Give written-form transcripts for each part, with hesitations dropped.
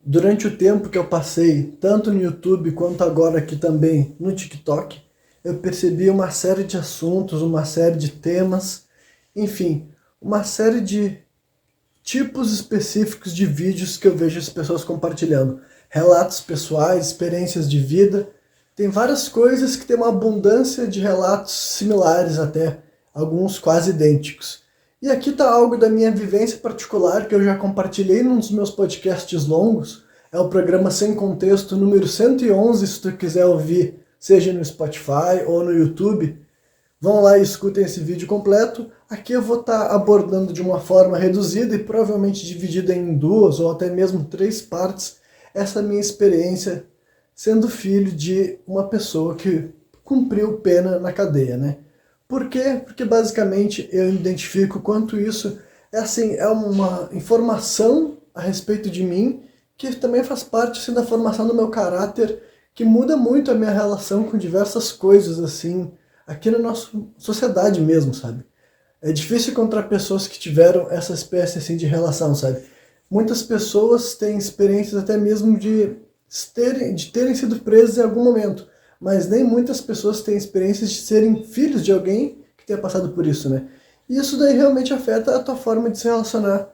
Durante o tempo que eu passei, tanto no YouTube quanto agora aqui também no TikTok, eu percebi uma série de assuntos, uma série de temas, enfim, uma série de tipos específicos de vídeos que eu vejo as pessoas compartilhando. Relatos pessoais, experiências de vida. Tem várias coisas que tem uma abundância de relatos similares até, alguns quase idênticos. E aqui está algo da minha vivência particular que eu já compartilhei num dos meus podcasts longos. É o programa Sem Contexto número 111, se tu quiser ouvir, seja no Spotify ou no YouTube. Vão lá e escutem esse vídeo completo. Aqui eu vou estar abordando de uma forma reduzida e provavelmente dividida em duas ou até mesmo três partes essa minha experiência sendo filho de uma pessoa que cumpriu pena na cadeia, né? Por quê? Porque basicamente eu identifico quanto isso é uma informação a respeito de mim que também faz parte assim, da formação do meu caráter, que muda muito a minha relação com diversas coisas assim, aqui na nossa sociedade mesmo, sabe? É difícil encontrar pessoas que tiveram essa espécie assim de relação, sabe? Muitas pessoas têm experiências até mesmo de terem sido presas em algum momento, mas nem muitas pessoas têm experiências de serem filhos de alguém que tenha passado por isso, né? E isso daí realmente afeta a tua forma de se relacionar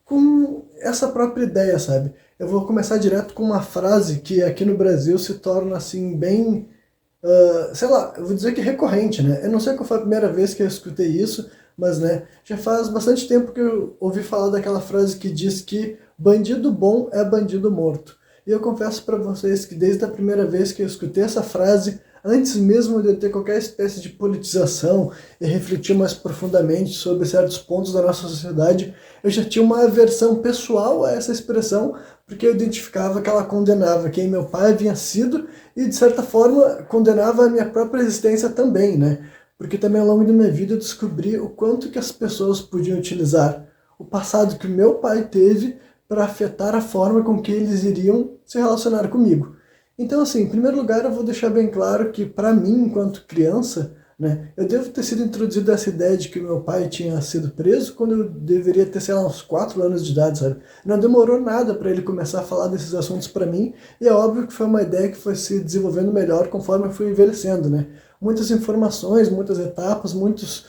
com essa própria ideia, sabe? Eu vou começar direto com uma frase que aqui no Brasil se torna assim bem, sei lá, eu vou dizer que recorrente, né? Eu não sei qual foi a primeira vez que eu escutei isso, mas né, já faz bastante tempo que eu ouvi falar daquela frase que diz que bandido bom é bandido morto. E eu confesso para vocês que desde a primeira vez que eu escutei essa frase, antes mesmo de eu ter qualquer espécie de politização e refletir mais profundamente sobre certos pontos da nossa sociedade, eu já tinha uma aversão pessoal a essa expressão, porque eu identificava que ela condenava quem meu pai havia sido e, de certa forma, condenava a minha própria existência também, né? Porque também ao longo da minha vida eu descobri o quanto que as pessoas podiam utilizar o passado que o meu pai teve para afetar a forma com que eles iriam se relacionar comigo. Então, assim, em primeiro lugar, eu vou deixar bem claro que, para mim, enquanto criança, né, eu devo ter sido introduzido a essa ideia de que meu pai tinha sido preso quando eu deveria ter, sei lá, uns 4 anos de idade, sabe? Não demorou nada para ele começar a falar desses assuntos para mim, e é óbvio que foi uma ideia que foi se desenvolvendo melhor conforme eu fui envelhecendo, né? Muitas informações, muitas etapas, muitos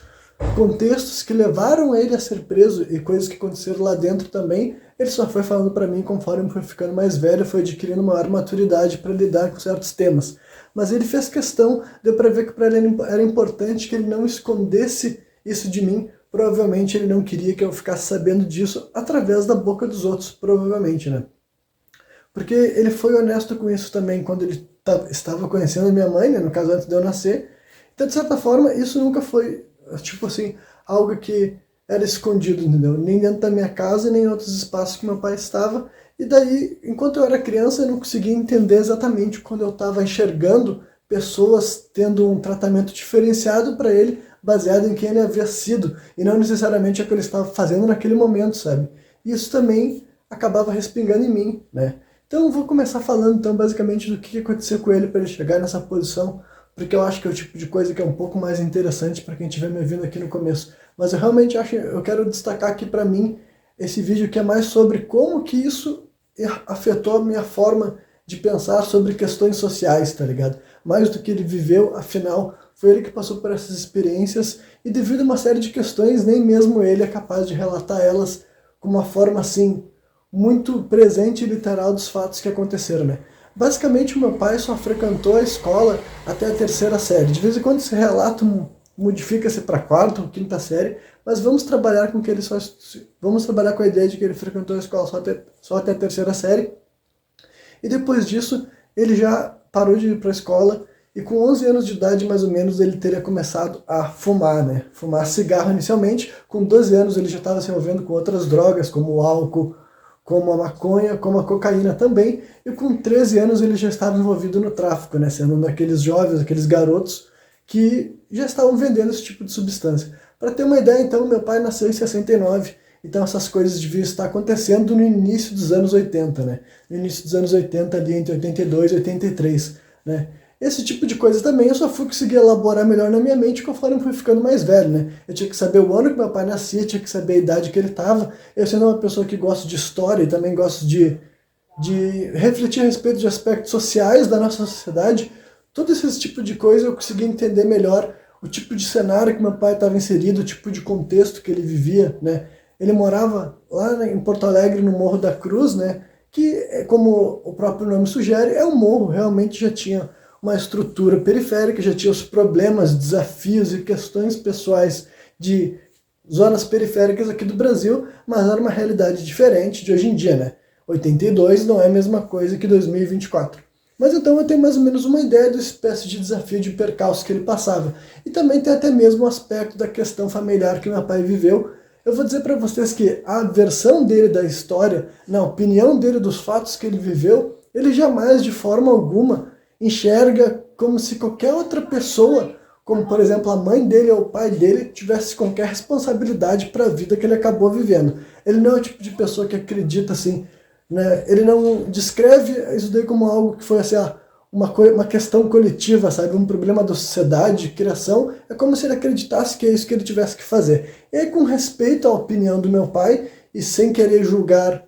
contextos que levaram ele a ser preso e coisas que aconteceram lá dentro também, ele só foi falando para mim conforme foi ficando mais velho, foi adquirindo maior maturidade para lidar com certos temas. Mas ele fez questão, deu para ver que para ele era importante que ele não escondesse isso de mim. Provavelmente ele não queria que eu ficasse sabendo disso através da boca dos outros, provavelmente, né? Porque ele foi honesto com isso também quando ele estava conhecendo a minha mãe, né, no caso antes de eu nascer. Então, de certa forma, isso nunca foi, tipo assim, algo que era escondido, entendeu? Nem dentro da minha casa, nem em outros espaços que meu pai estava. E daí, enquanto eu era criança, eu não conseguia entender exatamente quando eu estava enxergando pessoas tendo um tratamento diferenciado para ele, baseado em quem ele havia sido, e não necessariamente o que ele estava fazendo naquele momento, sabe? E isso também acabava respingando em mim, né? Então eu vou começar falando então basicamente do que aconteceu com ele para ele chegar nessa posição, porque eu acho que é o tipo de coisa que é um pouco mais interessante para quem estiver me ouvindo aqui no começo. Mas eu realmente acho, eu quero destacar aqui para mim esse vídeo que é mais sobre como que isso afetou a minha forma de pensar sobre questões sociais, tá ligado? Mais do que ele viveu, afinal, foi ele que passou por essas experiências e devido a uma série de questões, nem mesmo ele é capaz de relatar elas com uma forma assim muito presente e literal dos fatos que aconteceram, né? Basicamente, o meu pai só frequentou a escola até a terceira série. De vez em quando esse relato modifica-se para a quarta ou quinta série, mas vamos trabalhar com que ele só vamos trabalhar com a ideia de que ele frequentou a escola só até a terceira série. E depois disso, ele já parou de ir para a escola e com 11 anos de idade, mais ou menos, ele teria começado a fumar, né? Fumar cigarro inicialmente. Com 12 anos ele já estava se envolvendo com outras drogas, como o álcool, como a maconha, como a cocaína também, e com 13 anos ele já estava envolvido no tráfico, né, sendo um daqueles jovens, aqueles garotos que já estavam vendendo esse tipo de substância. Para ter uma ideia, então, meu pai nasceu em 69, então essas coisas deviam estar acontecendo no início dos anos 80, né, no início dos anos 80, ali entre 82 e 83, né. Esse tipo de coisa também eu só fui conseguir elaborar melhor na minha mente conforme eu fui ficando mais velho, né? Eu tinha que saber o ano que meu pai nascia, tinha que saber a idade que ele estava. Eu sendo uma pessoa que gosta de história e também gosto de de refletir a respeito de aspectos sociais da nossa sociedade, todo esse tipo de coisa eu consegui entender melhor o tipo de cenário que meu pai estava inserido, o tipo de contexto que ele vivia, né? Ele morava lá em Porto Alegre, no Morro da Cruz, né? Que, como o próprio nome sugere, é um morro, realmente já tinha uma estrutura periférica, já tinha os problemas, desafios e questões pessoais de zonas periféricas aqui do Brasil, mas era uma realidade diferente de hoje em dia, né? 82 não é a mesma coisa que 2024. Mas então eu tenho mais ou menos uma ideia da espécie de desafio de percalço que ele passava. E também tem até mesmo o aspecto da questão familiar que meu pai viveu. Eu vou dizer para vocês que a versão dele da história, na opinião dele dos fatos que ele viveu, ele jamais de forma alguma enxerga como se qualquer outra pessoa, como por exemplo a mãe dele ou o pai dele, tivesse qualquer responsabilidade para a vida que ele acabou vivendo. Ele não é o tipo de pessoa que acredita assim, né? Ele não descreve isso daí como algo que foi assim, uma questão coletiva, sabe? Um problema da sociedade, de criação. É como se ele acreditasse que é isso que ele tivesse que fazer. E aí, com respeito à opinião do meu pai, e sem querer julgar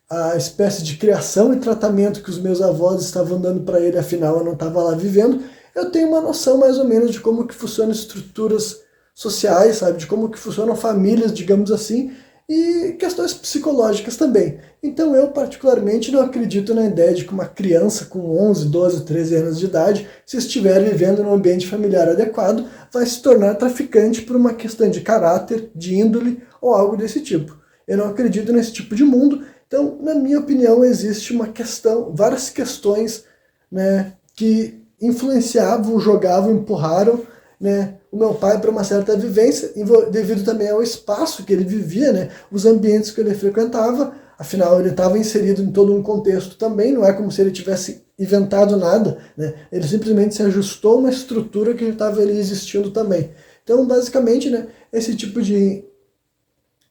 a espécie de criação e tratamento que os meus avós estavam dando para ele, afinal eu não estava lá vivendo, eu tenho uma noção mais ou menos de como que funcionam estruturas sociais, sabe? De como que funcionam famílias, digamos assim, e questões psicológicas também. Então eu particularmente não acredito na ideia de que uma criança com 11, 12, 13 anos de idade, se estiver vivendo num ambiente familiar adequado, vai se tornar traficante por uma questão de caráter, de índole ou algo desse tipo. Eu não acredito nesse tipo de mundo. Então, na minha opinião, existe uma questão, várias questões, né, que influenciavam, jogavam, empurraram, né, o meu pai para uma certa vivência, devido também ao espaço que ele vivia, né, os ambientes que ele frequentava. Afinal, ele estava inserido em todo um contexto também, não é como se ele tivesse inventado nada, né, ele simplesmente se ajustou a uma estrutura que estava ali existindo também. Então, basicamente, né, esse tipo de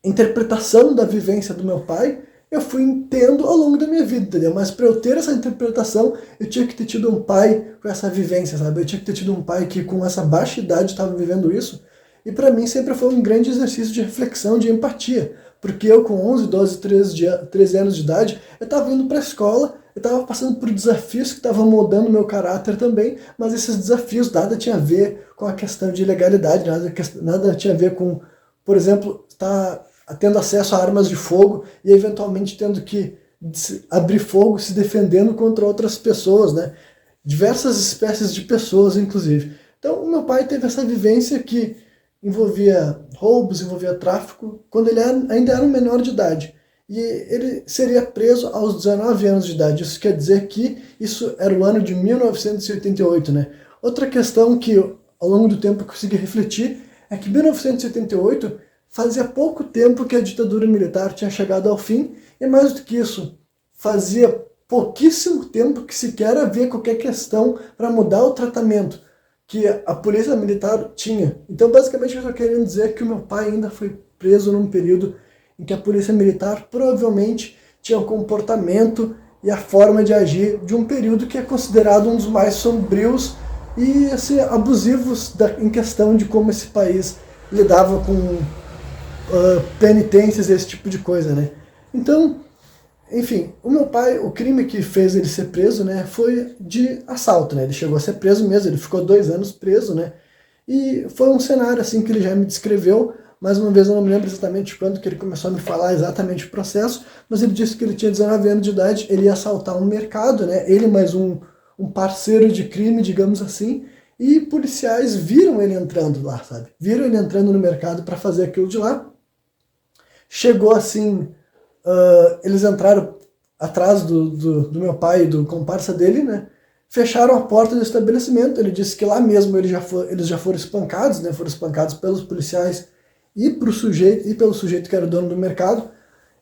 interpretação da vivência do meu pai eu fui tendo ao longo da minha vida, entendeu? Mas para eu ter essa interpretação, eu tinha que ter tido um pai com essa vivência, sabe? Eu tinha que ter tido um pai que com essa baixa idade estava vivendo isso. E para mim sempre foi um grande exercício de reflexão, de empatia. Porque eu com 11, 12, 13 anos de idade, eu estava indo para a escola, eu estava passando por desafios que estavam moldando o meu caráter também, mas esses desafios nada tinha a ver com a questão de ilegalidade, nada tinha a ver com, por exemplo, estar tendo acesso a armas de fogo e eventualmente tendo que abrir fogo se defendendo contra outras pessoas, né? Diversas espécies de pessoas, inclusive. Então, o meu pai teve essa vivência que envolvia roubos, envolvia tráfico, quando ele ainda era um menor de idade. E ele seria preso aos 19 anos de idade. Isso quer dizer que isso era o ano de 1988, né? Outra questão que ao longo do tempo eu consegui refletir é que 1988 fazia pouco tempo que a ditadura militar tinha chegado ao fim, e mais do que isso, fazia pouquíssimo tempo que sequer havia qualquer questão para mudar o tratamento que a polícia militar tinha. Então, basicamente, eu estou querendo dizer que o meu pai ainda foi preso num período em que a polícia militar provavelmente tinha o comportamento e a forma de agir de um período que é considerado um dos mais sombrios e assim, abusivos em questão de como esse país lidava com penitências, esse tipo de coisa, né? Então, enfim, o meu pai, o crime que fez ele ser preso, né, foi de assalto, né? Ele chegou a ser preso mesmo, ele ficou 2 anos preso, né? E foi um cenário assim que ele já me descreveu. Mais uma vez eu não me lembro exatamente quando que ele começou a me falar exatamente o processo, mas ele disse que ele tinha 19 anos de idade, ele ia assaltar um mercado, né? Ele mais um parceiro de crime, digamos assim, e policiais viram ele entrando lá, sabe? Viram ele entrando no mercado para fazer aquilo de lá. Chegou assim, eles entraram atrás do meu pai e do comparsa dele, né? Fecharam a porta do estabelecimento. Ele disse que lá mesmo eles já foram espancados, né? Foram espancados pelos policiais e pelo sujeito que era o dono do mercado.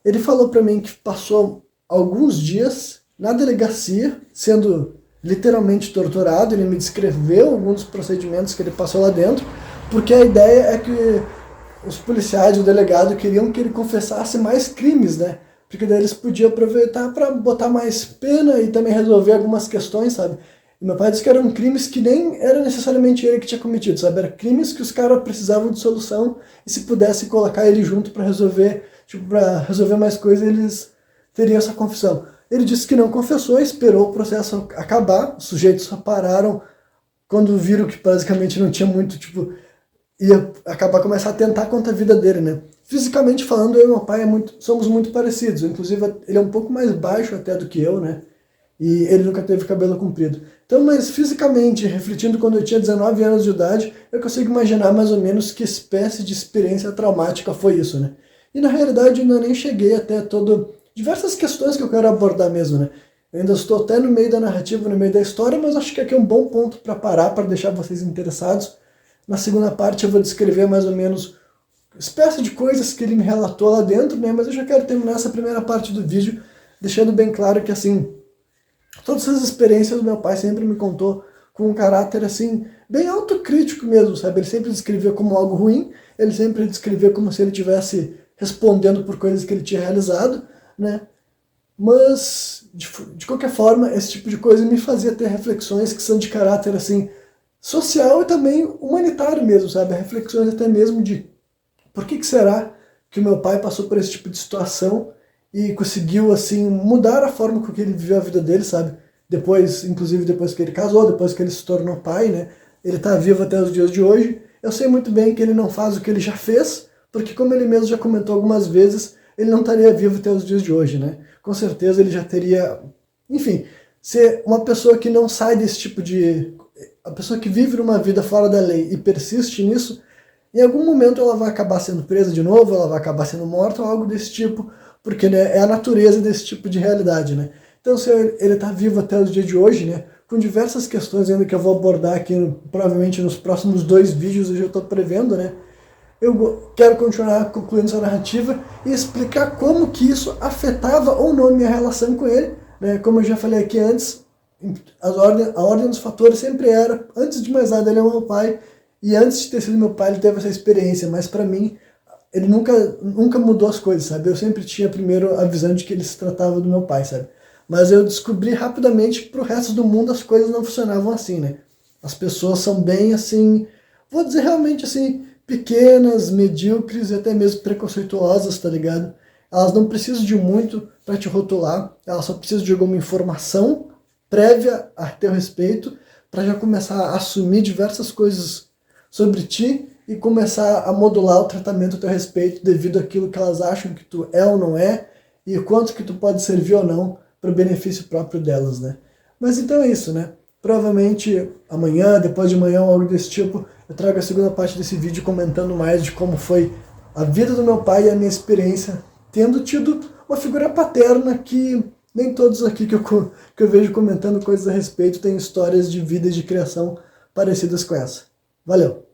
Ele falou para mim que passou alguns dias na delegacia, sendo literalmente torturado. Ele me descreveu alguns dos procedimentos que ele passou lá dentro, porque a ideia é que os policiais e o delegado queriam que ele confessasse mais crimes, né? Porque daí eles podiam aproveitar para botar mais pena e também resolver algumas questões, sabe? E meu pai disse que eram crimes que nem era necessariamente ele que tinha cometido, sabe? Eram crimes que os caras precisavam de solução e se pudesse colocar ele junto para resolver, tipo, para resolver mais coisas, eles teriam essa confissão. Ele disse que não confessou, esperou o processo acabar, os sujeitos só pararam quando viram que basicamente não tinha muito, tipo, ia acabar começar a tentar contra a vida dele, né? Fisicamente falando, eu e meu pai somos muito parecidos, inclusive ele é um pouco mais baixo até do que eu, né? E ele nunca teve cabelo comprido. Então, mas fisicamente, refletindo quando eu tinha 19 anos de idade, eu consigo imaginar mais ou menos que espécie de experiência traumática foi isso, né? E na realidade eu ainda nem cheguei até diversas questões que eu quero abordar mesmo, né? Eu ainda estou até no meio da narrativa, no meio da história, mas acho que aqui é um bom ponto para parar, para deixar vocês interessados. Na segunda parte eu vou descrever mais ou menos espécie de coisas que ele me relatou lá dentro, né? Mas eu já quero terminar essa primeira parte do vídeo deixando bem claro que, assim, todas essas experiências meu pai sempre me contou com um caráter, assim, bem autocrítico mesmo, sabe? Ele sempre descrevia como algo ruim, ele sempre descrevia como se ele estivesse respondendo por coisas que ele tinha realizado, né? Mas, de qualquer forma, esse tipo de coisa me fazia ter reflexões que são de caráter, assim, social e também humanitário mesmo, sabe? Reflexões até mesmo de por que será que o meu pai passou por esse tipo de situação e conseguiu, assim, mudar a forma com que ele viveu a vida dele, sabe? Depois, inclusive depois que ele casou, depois que ele se tornou pai, né? Ele tá vivo até os dias de hoje. Eu sei muito bem que ele não faz o que ele já fez, porque como ele mesmo já comentou algumas vezes, ele não estaria vivo até os dias de hoje, né? Com certeza ele já teria... Enfim, ser uma pessoa que não sai desse tipo de... A pessoa que vive uma vida fora da lei e persiste nisso, em algum momento ela vai acabar sendo presa de novo, ela vai acabar sendo morta ou algo desse tipo, porque, né, é a natureza desse tipo de realidade, né? Então, se ele está vivo até os dias de hoje, né, com diversas questões ainda que eu vou abordar aqui, provavelmente nos próximos 2 vídeos, eu já estou prevendo, né? Eu quero continuar concluindo essa narrativa e explicar como que isso afetava ou não a minha relação com ele, né? Como eu já falei aqui antes, a ordem dos fatores sempre era, antes de mais nada, ele é meu pai, e antes de ter sido meu pai, ele teve essa experiência, mas para mim, ele nunca mudou as coisas, sabe? Eu sempre tinha primeiro a visão de que ele se tratava do meu pai, sabe? Mas eu descobri rapidamente que pro resto do mundo as coisas não funcionavam assim, né? As pessoas são bem, assim, vou dizer realmente assim, pequenas, medíocres e até mesmo preconceituosas, tá ligado? Elas não precisam de muito para te rotular, elas só precisam de alguma informação prévia a teu respeito para já começar a assumir diversas coisas sobre ti e começar a modular o tratamento a teu respeito devido àquilo que elas acham que tu é ou não é e quanto que tu pode servir ou não para o benefício próprio delas, né? Mas então é isso, né? Provavelmente amanhã, depois de amanhã ou algo desse tipo, eu trago a segunda parte desse vídeo comentando mais de como foi a vida do meu pai e a minha experiência tendo tido uma figura paterna que nem todos aqui que eu vejo comentando coisas a respeito têm histórias de vida e de criação parecidas com essa. Valeu!